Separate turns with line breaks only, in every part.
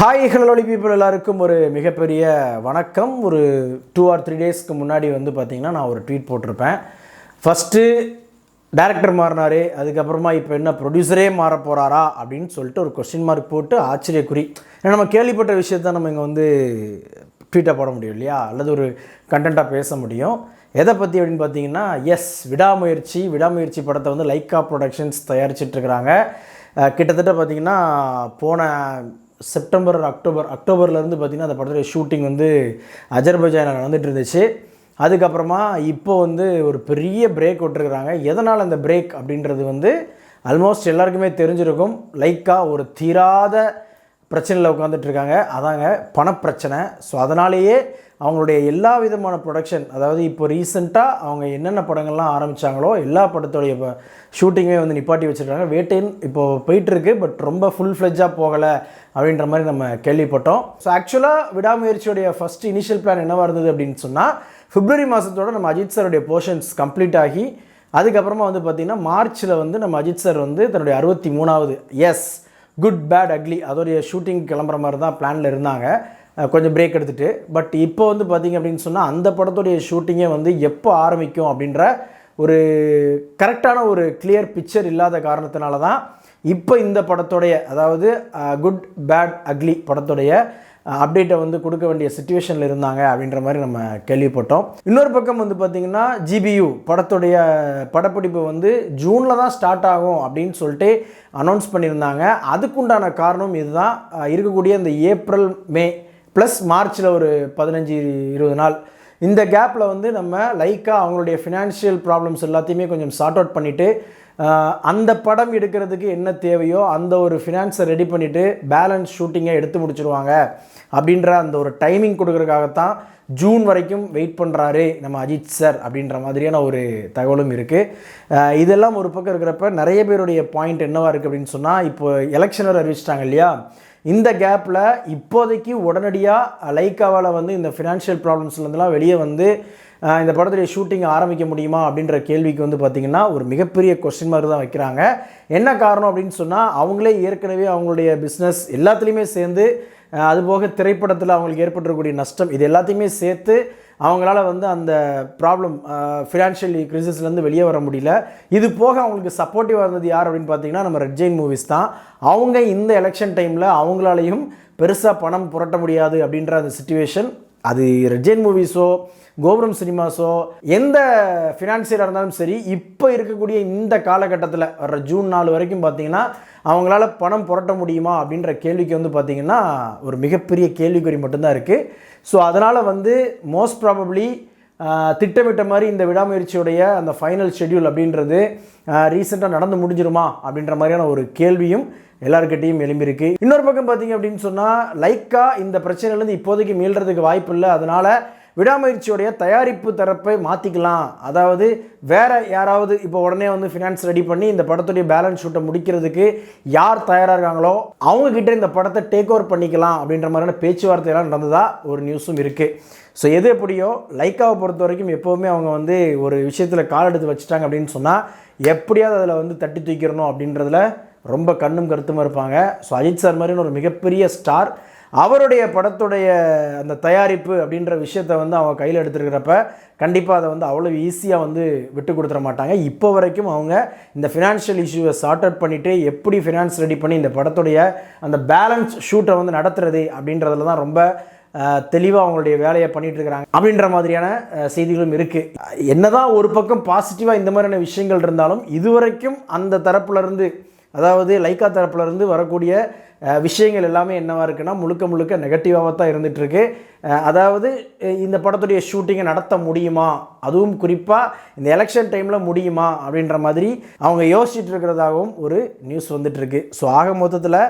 Hi hello people எல்லாருக்கும் ஒரு மிகப்பெரிய வணக்கம். ஒரு 2 or 3 டேஸ்க்கு முன்னாடி வந்து பார்த்திங்கன்னா நான் ஒரு ட்வீட் போட்டிருப்பேன். ஃபஸ்ட்டு டேரக்டர் மாறினார், அதுக்கப்புறமா இப்போ என்ன ப்ரொடியூசரே மாற போகிறாரா அப்படின்னு சொல்லிட்டு ஒரு கொஸ்டின் மார்க் போட்டு ஆச்சரியக்குறி. ஏன்னா நம்ம கேள்விப்பட்ட விஷயத்த நம்ம இங்கே வந்து ட்வீட்டாக போட முடியும் இல்லையா, அல்லது ஒரு கண்டென்ட்டாக பேச முடியும். எதை பற்றி அப்படின்னு பார்த்தீங்கன்னா, விடாமுயற்சி படத்தை வந்து லைக்கா ப்ரொடக்ஷன்ஸ் தயாரிச்சிட்ருக்கிறாங்க. கிட்டத்தட்ட பார்த்திங்கன்னா போன செப்டம்பர் அக்டோபர்லேருந்து பார்த்திங்கன்னா அந்த படத்துடைய ஷூட்டிங் வந்து அஜர்பைஜானில் நடந்துகிட்டு இருந்துச்சு. அதுக்கப்புறமா இப்போ வந்து ஒரு பெரிய பிரேக் விட்டுருக்குறாங்க. எதனால் அந்த பிரேக் அப்படின்றது வந்து ஆல்மோஸ்ட் எல்லாருக்குமே தெரிஞ்சிருக்கும். லைக்கா ஒரு தீராத பிரச்சனையில் உட்காந்துட்ருக்காங்க. அதாங்க பணப்பிரச்சனை. ஸோ அதனாலேயே அவங்களுடைய எல்லா விதமான ப்ரொடக்ஷன், அதாவது இப்போ ரீசெண்டாக அவங்க என்னென்ன படங்கள்லாம் ஆரம்பித்தாங்களோ எல்லா படத்தோடைய ஷூட்டிங்குமே வந்து நிப்பாட்டி வச்சுருக்காங்க. வேட்டைன்னு இப்போது போயிட்டுருக்கு, பட் ரொம்ப ஃபுல் ஃப்ளெட்ஜாக போகலை அப்படின்ற மாதிரி நம்ம கேள்விப்பட்டோம். ஸோ ஆக்சுவலாக விடாமுயற்சியோடைய ஃபஸ்ட் இனிஷியல் பிளான் என்னவாக இருந்தது அப்படின்னு சொன்னால், பிப்ரவரி மாதத்தோடு நம்ம அஜித் சாருடைய போர்ஷன்ஸ் கம்ப்ளீட் ஆகி அதுக்கப்புறமா வந்து பார்த்திங்கன்னா மார்ச்சில் வந்து நம்ம அஜித் சார் வந்து தன்னுடைய 63வது குட் பேட் அக்லி அதோடைய ஷூட்டிங் கிளம்புற மாதிரி தான் பிளானில் இருந்தாங்க, கொஞ்சம் பிரேக் எடுத்துகிட்டு. பட் இப்போ வந்து பார்த்திங்க அப்படின்னு சொன்னால் அந்த படத்துடைய ஷூட்டிங்கே வந்து எப்போ ஆரம்பிக்கும் அப்படின்ற ஒரு கரெக்டான ஒரு கிளியர் பிக்சர் இல்லாத காரணத்தினால தான் இப்போ இந்த படத்துடைய, அதாவது குட் பேட் அக்லி படத்துடைய அப்டேட்டை வந்து கொடுக்க வேண்டிய சிச்சுவேஷனில் இருந்தாங்க அப்படின்ற மாதிரி நம்ம கேள்விப்பட்டோம். இன்னொரு பக்கம் வந்து பார்த்திங்கன்னா GBU படத்துடைய படப்பிடிப்பு வந்து ஜூனில் தான் ஸ்டார்ட் ஆகும் அப்படின்னு சொல்லிட்டு அனௌன்ஸ் பண்ணியிருந்தாங்க. அதுக்குண்டான காரணம் இதுதான். இருக்கக்கூடிய இந்த ஏப்ரல் மே ப்ளஸ் மார்ச்சில் ஒரு 15-20 நாள் இந்த கேப்பில் வந்து நம்ம லைக்கா அவங்களுடைய ஃபினான்ஷியல் ப்ராப்ளம்ஸ் எல்லாத்தையுமே கொஞ்சம் சார்ட் அவுட் பண்ணிவிட்டு அந்த படம் எடுக்கிறதுக்கு என்ன தேவையோ அந்த ஒரு ஃபினான்ஸை ரெடி பண்ணிவிட்டு பேலன்ஸ் ஷூட்டிங்கை எடுத்து முடிச்சுருவாங்க அப்படின்ற அந்த ஒரு டைமிங் கொடுக்குறதுக்காகத்தான் ஜூன் வரைக்கும் வெயிட் பண்ணுறாரு நம்ம அஜித் சார் அப்படின்ற மாதிரியான ஒரு தகவலும் இருக்குது. இதெல்லாம் ஒரு பக்கம் இருக்கிறப்ப நிறைய பேருடைய பாயிண்ட் என்னவாக இருக்குது அப்படின்னு சொன்னால், இப்போ எலெக்ஷனர் அறிவிச்சிட்டாங்க இல்லையா, இந்த கேப்பில் இப்போதைக்கு உடனடியாக லைக்காவால் வந்து இந்த ஃபினான்ஷியல் ப்ராப்ளம்ஸ்லேருந்துலாம் வெளியே வந்து இந்த படத்துடைய ஷூட்டிங் ஆரம்பிக்க முடியுமா அப்படின்ற கேள்விக்கு வந்து பார்த்திங்கன்னா ஒரு மிகப்பெரிய கொஸ்டின் மார்க் தான் வைக்கிறாங்க. என்ன காரணம் அப்படின்னு சொன்னால், அவங்களே ஏற்கனவே அவங்களுடைய பிஸ்னஸ் எல்லாத்துலேயுமே சேர்ந்து, அதுபோக திரைப்படத்தில் அவங்களுக்கு ஏற்பட்டிருக்கக்கூடிய நஷ்டம், இது எல்லாத்தையுமே சேர்த்து அவங்களால வந்து அந்த ப்ராப்ளம் ஃபினான்ஷியல் கிரைசிஸ்லேருந்து வெளியே வர முடியல. இது போக அவங்களுக்கு சப்போர்ட்டிவாக இருந்தது யார் அப்படின்னு பார்த்தீங்கன்னா நம்ம ரெட் ஜெயின் மூவிஸ் தான். அவங்க இந்த எலெக்ஷன் டைமில் அவங்களாலையும் பெருசாக பணம் புரட்ட முடியாது அப்படின்ற அந்த சிச்சுவேஷன், அது ரெட் ஜெயின் மூவிஸோ கோபுரம் சினிமாஸோ எந்த ஃபினான்சியராக இருந்தாலும் சரி, இப்போ இருக்கக்கூடிய இந்த காலகட்டத்தில் வர்ற ஜூன் 4 வரைக்கும் பார்த்திங்கன்னா அவங்களால பணம் புரட்ட முடியுமா அப்படின்ற கேள்விக்கு வந்து பார்த்திங்கன்னா ஒரு மிகப்பெரிய கேள்விக்குறி மட்டும்தான் இருக்குது. ஸோ அதனால் வந்து மோஸ்ட் ப்ராபப்ளி திட்டமிட்ட மாதிரி இந்த விடாமுயற்சியுடைய அந்த ஃபைனல் ஷெட்யூல் அப்படின்றது ரீசெண்டாக நடந்து முடிஞ்சிருமா அப்படின்ற மாதிரியான ஒரு கேள்வியும் எல்லாருக்கிட்டையும் எழும்பியிருக்கு. இன்னொரு பக்கம் பார்த்திங்க அப்படின்னு சொன்னால், லைக்கா இந்த பிரச்சனையிலேருந்து இப்போதைக்கு மீள்றதுக்கு வாய்ப்பு இல்லை. அதனால் விடாமுயற்சியோடைய தயாரிப்பு தரப்பை மாற்றிக்கலாம், அதாவது வேறு யாராவது இப்போ உடனே வந்து ஃபினான்ஸ் ரெடி பண்ணி இந்த படத்துடைய பேலன்ஸ் ஷூட்டை முடிக்கிறதுக்கு யார் தயாராக இருக்காங்களோ அவங்கக்கிட்ட இந்த படத்தை டேக் ஓவர் பண்ணிக்கலாம் அப்படின்ற மாதிரியான பேச்சுவார்த்தையெல்லாம் நடந்ததா ஒரு நியூஸும் இருக்குது. ஸோ எது எப்படியோ லைக்காவை பொறுத்த வரைக்கும் எப்போவுமே அவங்க வந்து ஒரு விஷயத்தில் கால் எடுத்து வச்சுட்டாங்க அப்படின்னு சொன்னால் எப்படியாவது அதில் வந்து தட்டி தூக்கிடணும் அப்படின்றதுல ரொம்ப கண்ணும் கருத்துமாக இருப்பாங்க. ஸோ அஜித் சார் மாதிரின்னு ஒரு மிகப்பெரிய ஸ்டார், அவருடைய படத்துடைய அந்த தயாரிப்பு அப்படின்ற விஷயத்தை வந்து அவங்க கையில் எடுத்துருக்கிறப்ப கண்டிப்பாக அதை வந்து அவ்வளோ ஈஸியாக வந்து விட்டு கொடுத்துட மாட்டாங்க. இப்போ வரைக்கும் அவங்க இந்த ஃபினான்ஷியல் இஷ்யூவை சார்ட் அவுட் பண்ணிவிட்டு எப்படி ஃபினான்ஸ் ரெடி பண்ணி இந்த படத்துடைய அந்த பேலன்ஸ் ஷூட்டை வந்து நடத்துறது அப்படின்றதுல தான் ரொம்ப தெளிவாக அவங்களுடைய வேலையை பண்ணிகிட்டு இருக்கிறாங்க அப்படின்ற மாதிரியான செய்திகளும் இருக்குது. என்னதான் ஒரு பக்கம் பாசிட்டிவாக இந்த மாதிரியான விஷயங்கள் இருந்தாலும் இதுவரைக்கும் அந்த தரப்புலேருந்து, அதாவது லைக்கா தரப்புலேருந்து வரக்கூடிய விஷயங்கள் எல்லாமே என்னவாக இருக்குன்னா முழுக்க நெகட்டிவாக தான் இருந்துகிட்ருக்கு. அதாவது இந்த படத்துடைய ஷூட்டிங்கை நடத்த முடியுமா, அதுவும் குறிப்பாக இந்த எலெக்ஷன் டைமில் முடியுமா அப்படின்ற மாதிரி அவங்க யோசிச்சுட்டு இருக்கிறதாகவும் ஒரு நியூஸ் வந்துட்டுருக்கு. ஸோ ஆக மொத்தத்தில்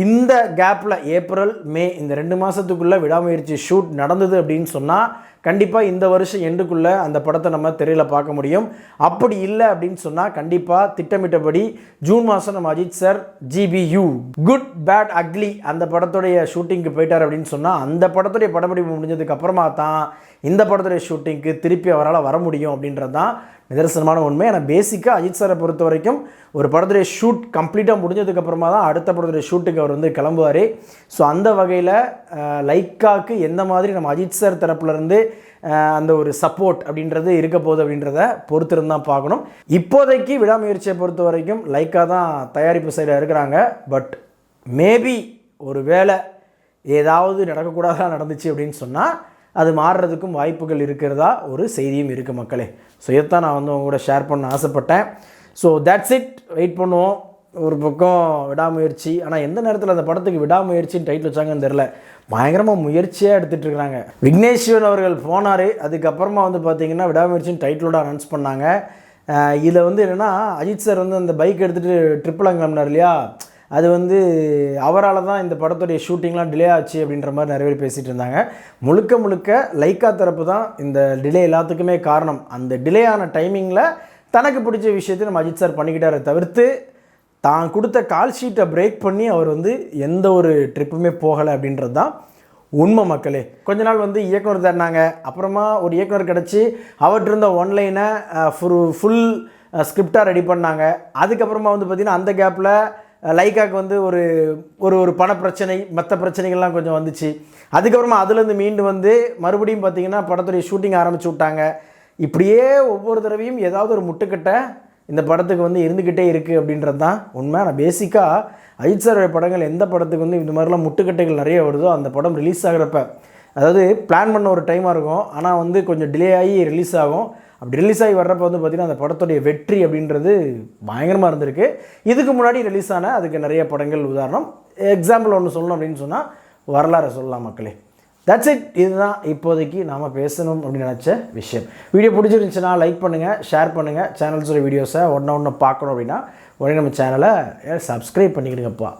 இந்த கேப்பில் ஏப்ரல் மே இந்த 2 மாதத்துக்குள்ளே விடாமுயற்சி ஷூட் நடந்தது அப்படின்னு சொன்னால் கண்டிப்பாக இந்த வருஷம் எண்டுக்குள்ளே அந்த படத்தை நம்ம திரையில் பார்க்க முடியும். அப்படி இல்லை அப்படின்னு சொன்னால் கண்டிப்பாக திட்டமிட்டபடி ஜூன் மாதம் நம்ம Ajith sir GBU good bad ugly அந்த படத்துடைய ஷூட்டிங்க்கு போயிட்டார் அப்படின்னு சொன்னால் அந்த படத்துடைய படப்பிடிப்பு முடிஞ்சதுக்கு அப்புறமா தான் இந்த படத்துடைய ஷூட்டிங்க்கு திருப்பி அவரால் வர முடியும் அப்படின்றது தான் நிதர்சனமான உண்மை. ஆனால் பேசிக்காக அஜித் சாரை பொறுத்த வரைக்கும் ஒரு படத்துடைய ஷூட் கம்ப்ளீட்டாக முடிஞ்சதுக்கப்புறமா தான் அடுத்த படத்துடைய ஷூட்டுக்கு அவர் வந்து கிளம்புவார். ஸோ அந்த வகையில் லைக்காவுக்கு எந்த மாதிரி நம்ம அஜித் சார் தரப்புலேருந்து அந்த ஒரு சப்போர்ட் அப்படின்றது இருக்க போகுது அப்படின்றத பொறுத்திருந்து தான் பார்க்கணும். இப்போதைக்கு விடாமுயற்சியை பொறுத்த வரைக்கும் லைக்காக தான் தயாரிப்பு சைடில் இருக்கிறாங்க. பட் மேபி ஒரு வேளை ஏதாவது நடக்கக்கூடாதான் நடந்துச்சு அப்படின்னு சொன்னால் அது மாறுறதுக்கும் வாய்ப்புகள் இருக்கிறதா ஒரு செய்தியும் இருக்குது மக்களே. ஸோ இதைத்தான் நான் வந்து உங்க கூட ஷேர் பண்ண ஆசைப்பட்டேன். So that's it. வெயிட் பண்ணுவோம். ஒரு பக்கம் விடாமுயற்சி, ஆனால் எந்த நேரத்தில் அந்த படத்துக்கு விடாமுயற்சின்னு டைட்டில் வச்சாங்கன்னு தெரில. பயங்கரமாக முயற்சியாக எடுத்துகிட்டு இருக்கிறாங்க. விக்னேஸ்வரன் அவர்கள் போனார், அதுக்கப்புறமா வந்து பார்த்திங்கன்னா விடாமுயற்சின்னு டைட்டிலோட அனௌன்ஸ் பண்ணாங்க. இதில் வந்து என்னென்னா அஜித் சார் வந்து அந்த பைக் எடுத்துகிட்டு ட்ரிப்பில் கிளம்பினார் இல்லையா, அது வந்து அவரால் தான் இந்த படத்துடைய ஷூட்டிங்லாம் டிலே ஆச்சு அப்படின்ற மாதிரி நிறைய பேர் பேசிகிட்டு இருந்தாங்க. முழுக்க முழுக்க லைக்கா தரப்பு தான் இந்த டிலே எல்லாத்துக்குமே காரணம். அந்த டிலே ஆன டைமிங்கில் தனக்கு பிடிச்ச விஷயத்தை நம்ம அஜித் சார் பண்ணிக்கிட்டாரை தவிர்த்து தான் கொடுத்த கால் ஷீட்டை பிரேக் பண்ணி அவர் வந்து எந்த ஒரு ட்ரிப்புமே போகலை அப்படின்றது தான் உண்மை மக்களே. கொஞ்ச நாள் வந்து இயக்குனர் தேடினாங்க, அப்புறமா ஒரு இயக்குனர் கிடச்சி அவர்கிட்ட இருந்த ஒன்லைனை ஃபுல் ஸ்கிரிப்டாக ரெடி பண்ணாங்க. அதுக்கப்புறமா வந்து பார்த்திங்கன்னா அந்த கேப்பில் லைக்காவுக்கு வந்து ஒரு பணப்பிரச்சனை மற்ற பிரச்சனைகள்லாம் கொஞ்சம் வந்துச்சு. அதுக்கப்புறமா அதுலேருந்து மீண்டு வந்து மறுபடியும் பார்த்திங்கன்னா படத்துடைய ஷூட்டிங் ஆரம்பிச்சு விட்டாங்க. இப்படியே ஒவ்வொரு தடவையும் ஏதாவது ஒரு முட்டுக்கட்டை இந்த படத்துக்கு வந்து இருந்துக்கிட்டே இருக்குது அப்படின்றது தான் உண்மை. ஆனால் பேசிக்காக அஜித் சாரோட படங்கள் எந்த படத்துக்கு வந்து இந்த மாதிரிலாம் முட்டுக்கட்டைகள் நிறைய வருதோ அந்த படம் ரிலீஸ் ஆகிறப்ப, அதாவது பிளான் பண்ண ஒரு டைமாக இருக்கும், ஆனால் வந்து கொஞ்சம் டிலே ஆகி ரிலீஸ் ஆகும். அப்படி ரிலீஸ் ஆகி வர்றப்போ வந்து பார்த்திங்கன்னா அந்த படத்துடைய வெற்றி அப்படின்றது பயங்கரமாக இருந்திருக்கு. இதுக்கு முன்னாடி ரிலீஸ் ஆன அதுக்கு நிறைய படங்கள் உதாரணம். எக்ஸாம்பிள் ஒன்று சொல்லணும் அப்படின்னு சொன்னால் வரலாறு சொல்லலாம் மக்களே. That's it. இதுதான் இப்போதைக்கு நாம் பேசணும் அப்படின்னு நினச்ச விஷயம். வீடியோ பிடிச்சிருந்துச்சுன்னா லைக் பண்ணுங்கள், ஷேர் பண்ணுங்கள். சேனல்ஸோட வீடியோஸை ஒன்று பார்க்கணும் அப்படின்னா உடனே நம்ம சேனலை சப்ஸ்கிரைப் பண்ணிக்கிடுங்கப்பா.